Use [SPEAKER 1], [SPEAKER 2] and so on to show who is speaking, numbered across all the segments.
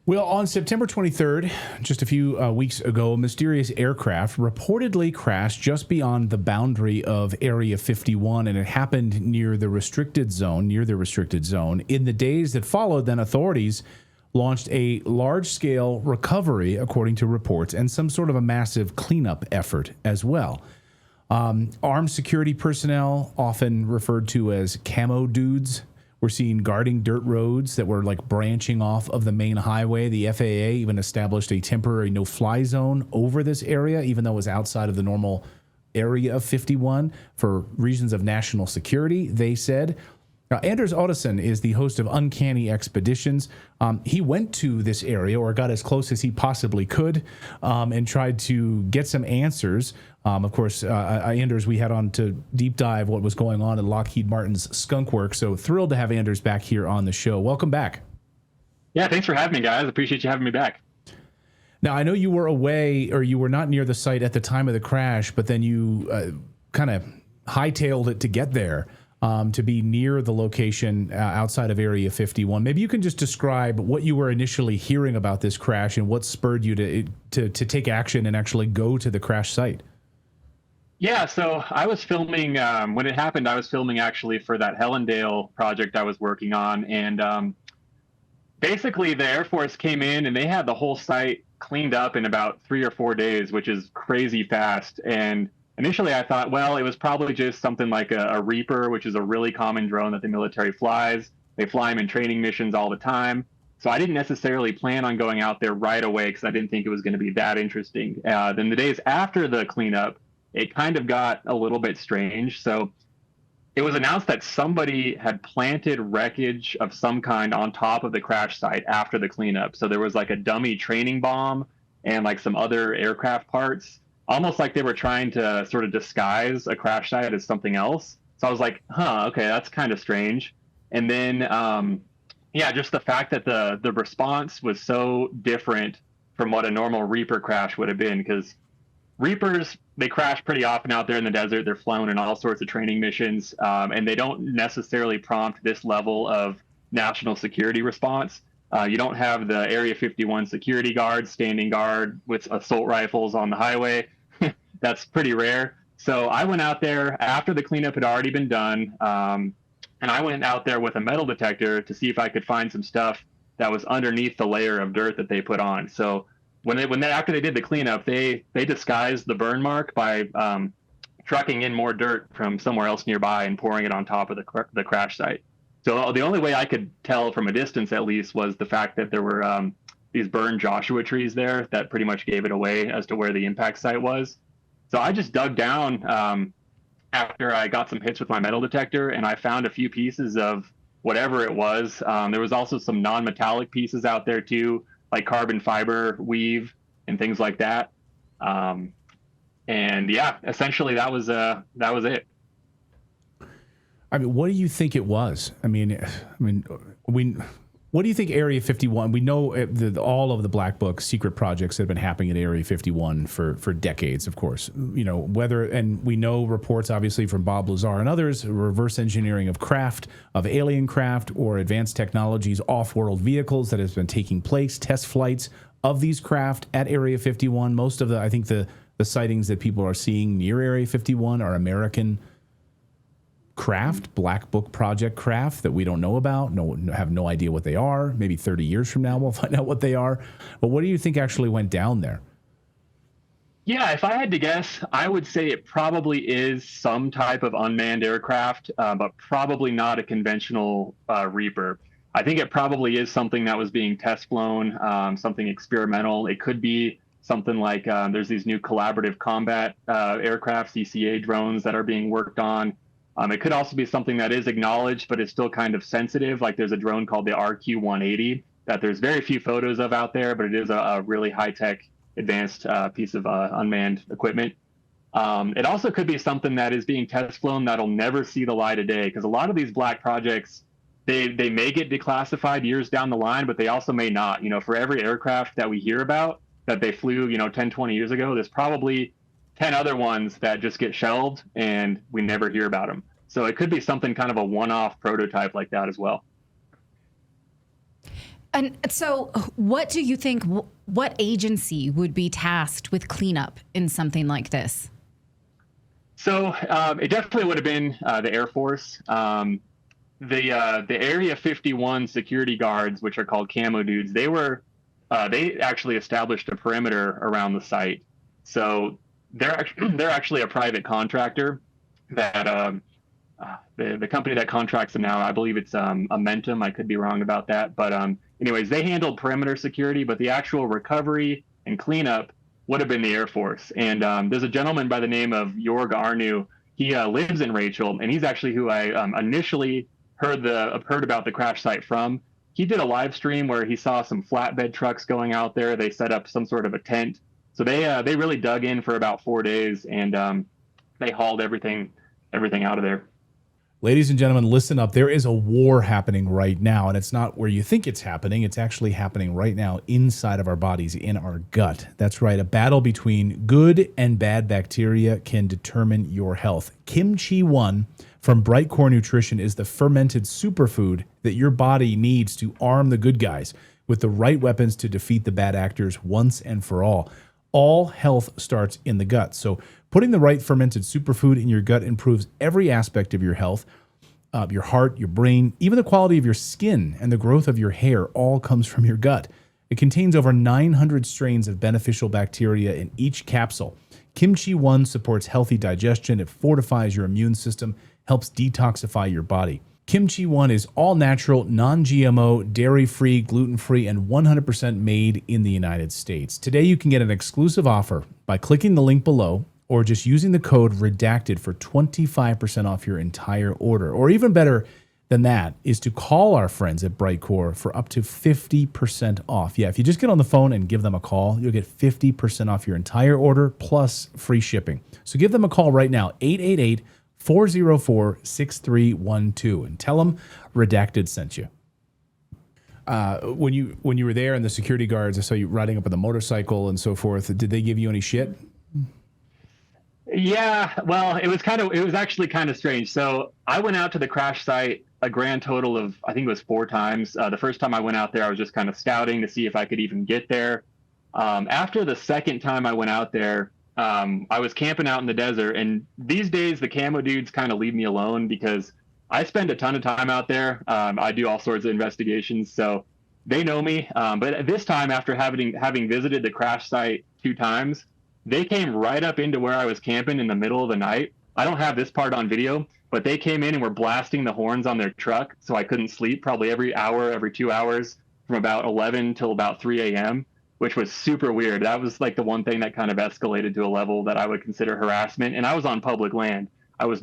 [SPEAKER 1] Well, on September 23rd, just a few weeks ago, a mysterious aircraft reportedly crashed just beyond the boundary of Area 51, and it happened near the restricted zone. In the days that followed, then authorities launched a large-scale recovery, according to reports, and some sort of a massive cleanup effort as well. Armed security personnel, often referred to as camo dudes, were seen guarding dirt roads that were like branching off of the main highway. The FAA even established a temporary no-fly zone over this area, even though it was outside of the normal area of 51 for reasons of national security, they said. Now, Anders Ottosson is the host of Uncanny Expeditions. He went to this area, or got as close as he possibly could, and tried to get some answers. Of course, Anders, we had on to deep dive what was going on in Lockheed Martin's skunk work. So thrilled to have Anders back here on the show. Welcome back.
[SPEAKER 2] Yeah, thanks for having me, guys. Appreciate you having me back.
[SPEAKER 1] Now, I know you were away, or you were not near the site at the time of the crash, but then you kind of hightailed it to get there. To be near the location outside of Area 51. Maybe you can just describe what you were initially hearing about this crash and what spurred you to take action and actually go to the crash site.
[SPEAKER 2] Yeah, so I was filming, when it happened, I was filming actually for that Helendale project I was working on. And basically the Air Force came in and they had the whole site cleaned up in about 3 or 4 days, which is crazy fast. And initially, I thought, well, it was probably just something like a Reaper, which is a really common drone that the military flies. They fly them in training missions all the time. So I didn't necessarily plan on going out there right away because I didn't think it was going to be that interesting. Then the days after the cleanup, it kind of got a little bit strange. So it was announced that somebody had planted wreckage of some kind on top of the crash site after the cleanup. So there was like a dummy training bomb and like some other aircraft parts, almost like they were trying to sort of disguise a crash site as something else. So I was like, okay, that's kind of strange. And then, just the fact that the response was so different from what a normal Reaper crash would have been, because Reapers, they crash pretty often out there in the desert. They're flown in all sorts of training missions, and they don't necessarily prompt this level of national security response. You don't have the Area 51 security guards standing guard with assault rifles on the highway. That's pretty rare. So I went out there after the cleanup had already been done, and I went out there with a metal detector to see if I could find some stuff that was underneath the layer of dirt that they put on. So after they did the cleanup, they disguised the burn mark by trucking in more dirt from somewhere else nearby and pouring it on top of the crash site. So the only way I could tell from a distance, at least, was the fact that there were these burned Joshua trees there that pretty much gave it away as to where the impact site was. So I just dug down after I got some hits with my metal detector, and I found a few pieces of whatever it was. There was also some non-metallic pieces out there too, like carbon fiber weave and things like that. And yeah, essentially that was it.
[SPEAKER 1] I mean, what do you think it was? What do you think Area 51? We know all of the Black Book secret projects that have been happening at Area 51 for decades, of course. And we know reports, obviously, from Bob Lazar and others, reverse engineering of craft, of alien craft, or advanced technologies, off-world vehicles that has been taking place, test flights of these craft at Area 51. Most of I think the sightings that people are seeing near Area 51 are American craft, Black Book project craft that we don't know about, have no idea what they are. Maybe 30 years from now we'll find out what they are. But what do you think actually went down there?
[SPEAKER 2] Yeah, if I had to guess, I would say it probably is some type of unmanned aircraft, but probably not a conventional Reaper. I think it probably is something that was being test flown, something experimental. It could be something like there's these new collaborative combat aircraft, CCA drones that are being worked on. It could also be something that is acknowledged, but it's still kind of sensitive. Like there's a drone called the RQ-180 that there's very few photos of out there, but it is a really high-tech, advanced piece of unmanned equipment. It also could be something that is being test flown that'll never see the light of day, because a lot of these black projects, they may get declassified years down the line, but they also may not. For every aircraft that we hear about that they flew, 10, 20 years ago, there's probably 10 other ones that just get shelved and we never hear about them. So it could be something kind of a one-off prototype like that as well.
[SPEAKER 3] And so what do you think, what agency would be tasked with cleanup in something like this?
[SPEAKER 2] So it definitely would have been the Air Force. The Area 51 security guards, which are called camo dudes, they actually established a perimeter around the site. So they're actually a private contractor that the company that contracts them now, I believe it's Amentum. I could be wrong about that, but anyways, they handled perimeter security, but the actual recovery and cleanup would have been the Air Force. And there's a gentleman by the name of Jorg Arnu. He lives in Rachel, and he's actually who I initially heard about the crash site from. He did a live stream where he saw some flatbed trucks going out there. They set up some sort of a tent. So they really dug in for about 4 days, and they hauled everything out of there.
[SPEAKER 1] Ladies and gentlemen, listen up. There is a war happening right now, and it's not where you think it's happening. It's actually happening right now inside of our bodies, in our gut. That's right. A battle between good and bad bacteria can determine your health. Kimchi 1 from Brightcore Nutrition is the fermented superfood that your body needs to arm the good guys with the right weapons to defeat the bad actors once and for all. All health starts in the gut. So putting the right fermented superfood in your gut improves every aspect of your health, your heart, your brain, even the quality of your skin and the growth of your hair all comes from your gut. It contains over 900 strains of beneficial bacteria in each capsule. Kimchi 1 supports healthy digestion. It fortifies your immune system, helps detoxify your body. Kimchi 1 is all natural, non-GMO, dairy-free, gluten-free, and 100% made in the United States. Today, you can get an exclusive offer by clicking the link below or just using the code REDACTED for 25% off your entire order. Or even better than that is to call our friends at Brightcore for up to 50% off. Yeah, if you just get on the phone and give them a call, you'll get 50% off your entire order plus free shipping. So give them a call right now, 888-404-6312, and tell them Redacted sent you. When you were there and the security guards, I saw you riding up on the motorcycle and so forth. Did they give you any shit?
[SPEAKER 2] Yeah, well, it was actually kind of strange. So I went out to the crash site a grand total of, I think it was 4 times. The first time I went out there, I was just kind of scouting to see if I could even get there. After the second time I went out there, I was camping out in the desert, and these days the camo dudes kind of leave me alone because I spend a ton of time out there. I do all sorts of investigations, so they know me. But this time, after having visited the crash site 2 times, they came right up into where I was camping in the middle of the night. I don't have this part on video, but they came in and were blasting the horns on their truck, so I couldn't sleep probably every 2 hours from about 11 till about 3 a.m., which was super weird. That was like the one thing that kind of escalated to a level that I would consider harassment. And I was on public land. I was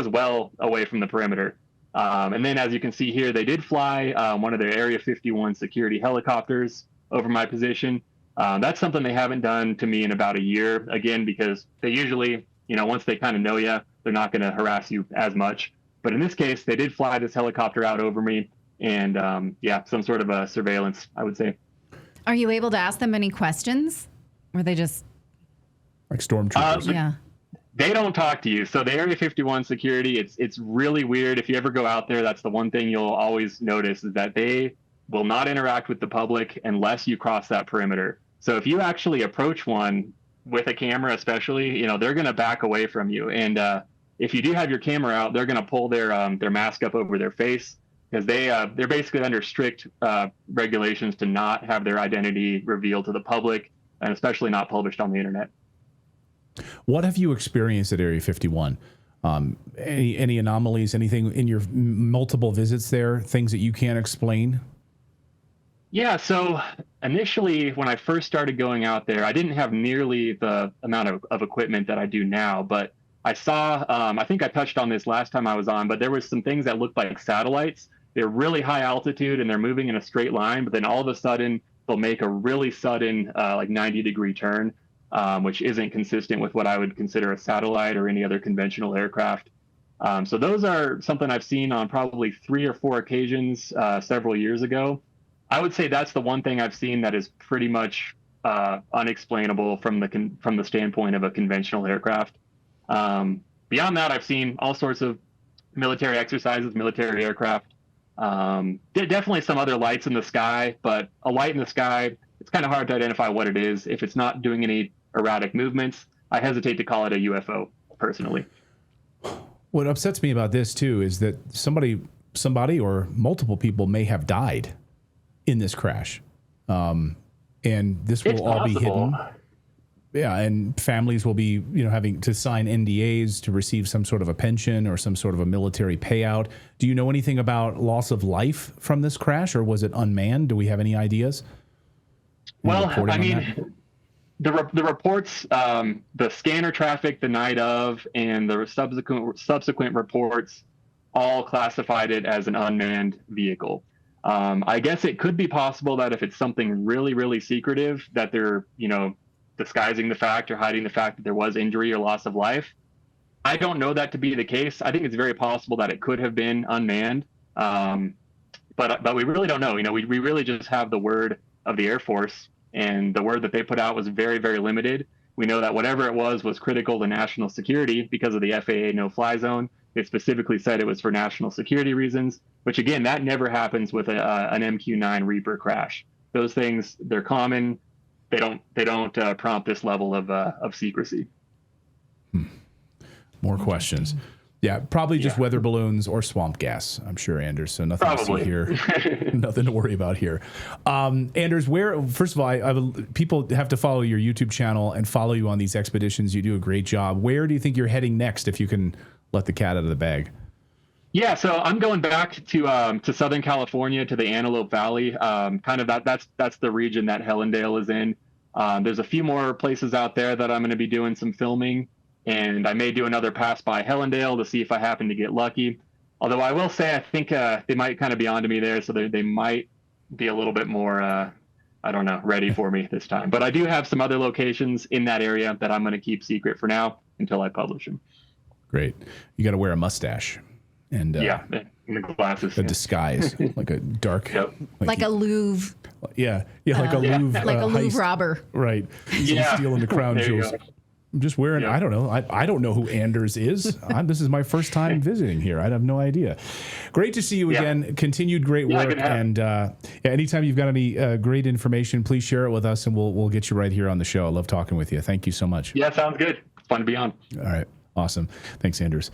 [SPEAKER 2] well away from the perimeter. And then, as you can see here, they did fly one of their Area 51 security helicopters over my position. That's something they haven't done to me in about a year, again, because they usually, once they kind of know you, they're not going to harass you as much. But in this case, they did fly this helicopter out over me, and some sort of a surveillance, I would say.
[SPEAKER 3] Are you able to ask them any questions? Or they just...
[SPEAKER 1] Like stormtroopers?
[SPEAKER 3] Yeah.
[SPEAKER 2] They don't talk to you. So the Area 51 security, it's really weird. If you ever go out there, that's the one thing you'll always notice is that they will not interact with the public unless you cross that perimeter. So if you actually approach one with a camera, especially, they're going to back away from you. And if you do have your camera out, they're going to pull their mask up over their face because they're basically under strict regulations to not have their identity revealed to the public, and especially not published on the internet.
[SPEAKER 1] What have you experienced at Area 51? Any anomalies, anything in your multiple visits there, things that you can't explain?
[SPEAKER 2] Yeah, so initially when I first started going out there, I didn't have nearly the amount of equipment that I do now, but I saw, I think I touched on this last time I was on, but there was some things that looked like satellites. They're really high altitude and they're moving in a straight line, but then all of a sudden they'll make a really sudden 90-degree turn, which isn't consistent with what I would consider a satellite or any other conventional aircraft. So those are something I've seen on probably 3 or 4 occasions several years ago. I would say that's the one thing I've seen that is pretty much unexplainable from the standpoint of a conventional aircraft. Beyond that, I've seen all sorts of military exercises, military aircraft. Definitely some other lights in the sky, but a light in the sky, it's kind of hard to identify what it is. If it's not doing any erratic movements, I hesitate to call it a UFO, personally.
[SPEAKER 1] What upsets me about this too is that somebody or multiple people may have died in this crash, and this will all be hidden. Yeah, and families will be, having to sign NDAs to receive some sort of a pension or some sort of a military payout. Do you know anything about loss of life from this crash, or was it unmanned? Do we have any ideas?
[SPEAKER 2] Well, I mean, the reports, the scanner traffic the night of, and the subsequent reports all classified it as an unmanned vehicle. I guess it could be possible that if it's something really, really secretive, that they're, disguising the fact or hiding the fact that there was injury or loss of life. I don't know that to be the case. I think it's very possible that it could have been unmanned, but we really don't know. We really just have the word of the Air Force, and the word that they put out was very, very limited. We know that whatever it was critical to national security because of the FAA no-fly zone. They specifically said it was for national security reasons, which again, that never happens with an MQ-9 Reaper crash. Those things, they're common. They don't prompt this level of secrecy.
[SPEAKER 1] More questions. Yeah, probably just weather balloons or swamp gas, I'm sure, Anders. So nothing to see here. Nothing to worry about here. Anders, first of all, people have to follow your YouTube channel and follow you on these expeditions. You do a great job. Where do you think you're heading next, if you can let the cat out of the bag?
[SPEAKER 2] Yeah, so I'm going back to Southern California, to the Antelope Valley. That's the region that Hellendale is in. There's a few more places out there that I'm going to be doing some filming, and I may do another pass by Hellendale to see if I happen to get lucky. Although I will say I think they might kind of be onto me there, so they might be a little bit more, ready for me this time. But I do have some other locations in that area that I'm going to keep secret for now until I publish them.
[SPEAKER 1] Great. You got to wear a mustache. And
[SPEAKER 2] and the glasses,
[SPEAKER 1] a disguise, like a dark,
[SPEAKER 3] like a Louvre.
[SPEAKER 1] Like a Louvre,
[SPEAKER 3] like a Louvre
[SPEAKER 1] heist.
[SPEAKER 3] robber,
[SPEAKER 1] right? Stealing the crown jewels. I'm just wearing. I don't know. I don't know who Anders is. This is my first time visiting here. I have no idea. Great to see you again. Continued great work. And anytime you've got any great information, please share it with us, and we'll get you right here on the show. I love talking with you. Thank you so much.
[SPEAKER 2] Yeah, sounds good. It's fun to be on.
[SPEAKER 1] All right. Awesome. Thanks, Anders.